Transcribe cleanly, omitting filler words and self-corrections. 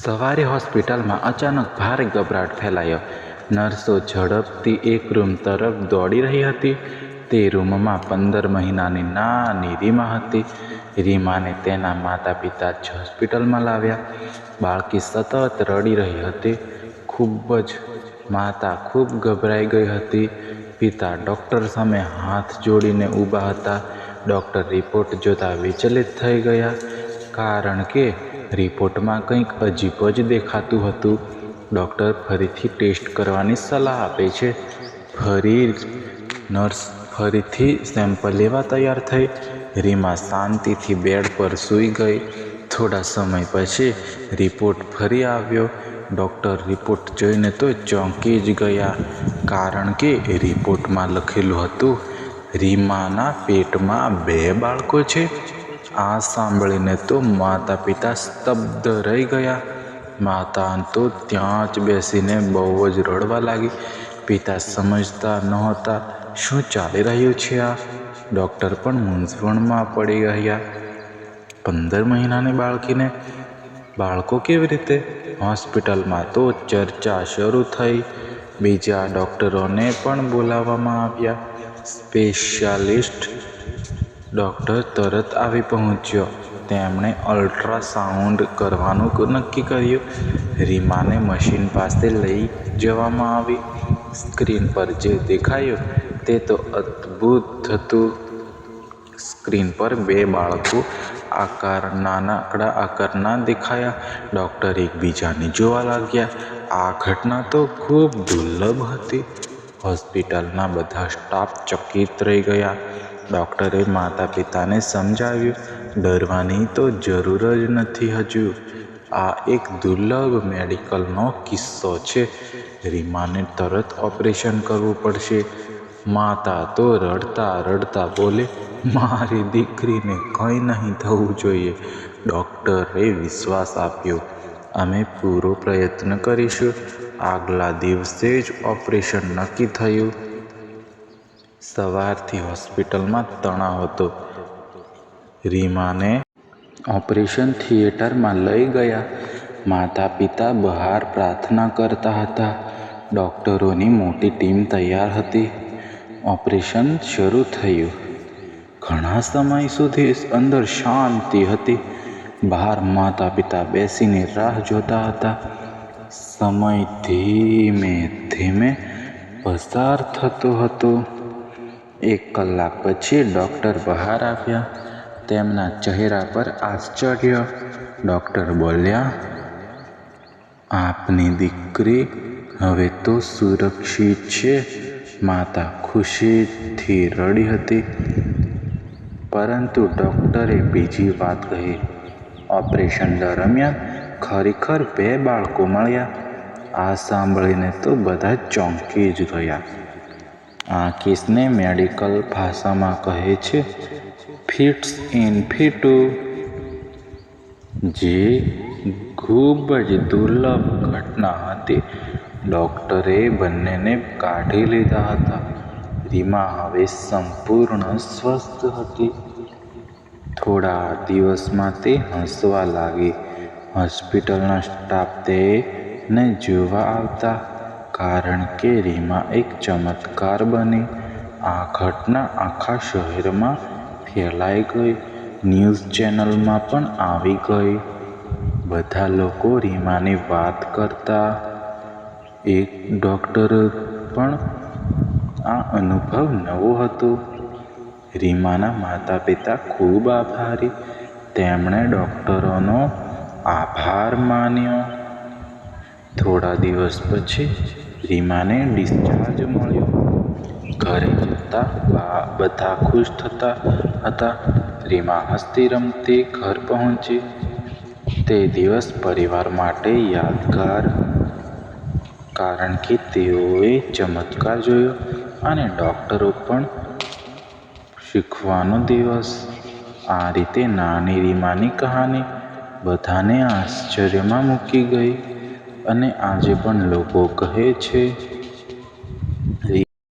સવારે હોસ્પિટલમાં અચાનક ભારે ગભરાટ ફેલાયો. નર્સો ઝડપથી એક રૂમ તરફ દોડી રહી હતી. તે રૂમમાં 15 મહિનાની નાની રીમા હતી. રીમાને તેના માતા પિતા જ હોસ્પિટલમાં લાવ્યા. બાળકી સતત રડી રહી હતી. માતા ખૂબ ગભરાઈ ગઈ હતી. પિતા ડૉક્ટર સામે હાથ જોડીને ઊભા હતા. ડૉક્ટર રિપોર્ટ જોતા વિચલિત થઈ ગયા, કારણ કે રિપોર્ટમાં કંઈક અજીબ જ દેખાતું હતું. ડૉક્ટર ફરીથી ટેસ્ટ કરવાની સલાહ આપે છે. નર્સ ફરીથી સેમ્પલ લેવા તૈયાર થઈ. રીમા શાંતિથી બેડ પર સૂઈ ગઈ. થોડા સમય પછી રિપોર્ટ ફરી આવ્યો. ડૉક્ટર રિપોર્ટ જોઈને તો ચોંકી જ ગયા, કારણ કે રિપોર્ટમાં લખેલું હતું, રીમાના પેટમાં 2 બાળકો છે. આ સાંભળીને તો માતા પિતા સ્તબ્ધ રહી ગયા. માતા તો ત્યાં જ બેસીને બહુ જ રડવા લાગી. પિતા સમજતા નહોતા શું ચાલી રહ્યું છે. આ ડૉક્ટર પણ મૂંઝવણમાં પડી ગયા. 15 મહિનાની બાળકીને બાળકો કેવી રીતે? હોસ્પિટલમાં તો ચર્ચા શરૂ થઈ. બીજા ડૉક્ટરોને પણ બોલાવવામાં આવ્યા. સ્પેશિયાલિસ્ટ ડૉક્ટર તરત આવી પહોંચ્યો. તેમણે અલ્ટ્રાસાઉન્ડ કરવાનું નક્કી કર્યું. રીમાને મશીન પાસે લઈ જવામાં આવી. સ્ક્રીન પર જે દેખાયું તે તો અદ્ભુત હતું. સ્ક્રીન પર 2 બાળકો નાનકડા આકારના દેખાયા. ડૉક્ટર એકબીજાને જોવા લાગ્યા. આ ઘટના તો ખૂબ દુર્લભ હતી. હોસ્પિટલના બધા સ્ટાફ ચકિત રહી ગયા. ડૉક્ટરે માતા પિતાને સમજાવ્યું, ડરવાની તો જરૂર જ નથી. હજુ આ એક દુર્લભ મેડિકલનો કિસ્સો છે. રીમાને તરત ઓપરેશન કરવું પડશે. માતા તો રડતા બોલે, મારી દીકરીને કંઈ નહીં થવું જોઈએ. ડૉક્ટરે વિશ્વાસ આપ્યો, અમે પૂરો પ્રયત્ન કરીશું. આગલા દિવસે જ ઓપરેશન નક્કી થયું. સવારથી હોસ્પિટલમાં તણાવ હતો. રીમાને ઓપરેશન થિયેટરમાં લઈ ગયા. માતા પિતા બહાર પ્રાર્થના કરતા હતા. ડૉક્ટરોની મોટી ટીમ તૈયાર હતી. ઓપરેશન શરૂ થયું. ઘણા સમય સુધી અંદર શાંતિ હતી. બહાર માતા પિતા બેસીને રાહ જોતા હતા. સમય ધીમે ધીમે પસાર થતો હતો. 1 કલાક પછી ડૉક્ટર બહાર આવ્યા. તેમના ચહેરા પર આશ્ચર્ય. ડૉક્ટર બોલ્યા, આપની દીકરી હવે તો સુરક્ષિત છે. માતા ખુશીથી રડી હતી. પરંતુ ડૉક્ટરે બીજી વાત કહી, ઓપરેશન દરમિયાન ખરેખર 2 બાળકો મળ્યા. આ સાંભળીને તો બધા ચોંકી જ ગયા. આ કેસને મેડિકલ ભાષામાં કહે છે, ફિટ્સ ઇન સિટુ, જે ખૂબ જ દુર્લભ ઘટના હતી. ડૉક્ટરે બંનેને કાઢી લીધા હતા. રીમા હવે સંપૂર્ણ સ્વસ્થ હતી. થોડા દિવસમાં તે હસવા લાગી. હોસ્પિટલના સ્ટાફ તેને જોવા આવતા, કારણ કે રીમા એક ચમત્કાર બની. આ ઘટના આખા શહેરમાં ફેલાઈ ગઈ. ન્યૂઝ ચેનલમાં પણ આવી ગઈ. બધા લોકો રીમાની વાત કરતા. એક ડૉક્ટર પણ આ અનુભવ નવો હતો. રીમાના માતા પિતા ખૂબ આભારી. તેમણે ડૉક્ટરોનો આભાર માન્યો. થોડા દિવસ પછી રીમાને ડિસ્ચાર્જ મળ્યો. ઘરે જતા બધા ખુશ થતા હતા. રીમા હસતી રમતી ઘર પહોંચી. તે દિવસ પરિવાર માટે યાદગાર, કારણ કે તેઓએ ચમત્કાર જોયો અને ડૉક્ટરો પણ શીખવાનો દિવસ. આ રીતે નાની રીમાની કહાની બધાને આશ્ચર્યમાં મૂકી ગઈ. અને આજે પણ લોકો કહે છે,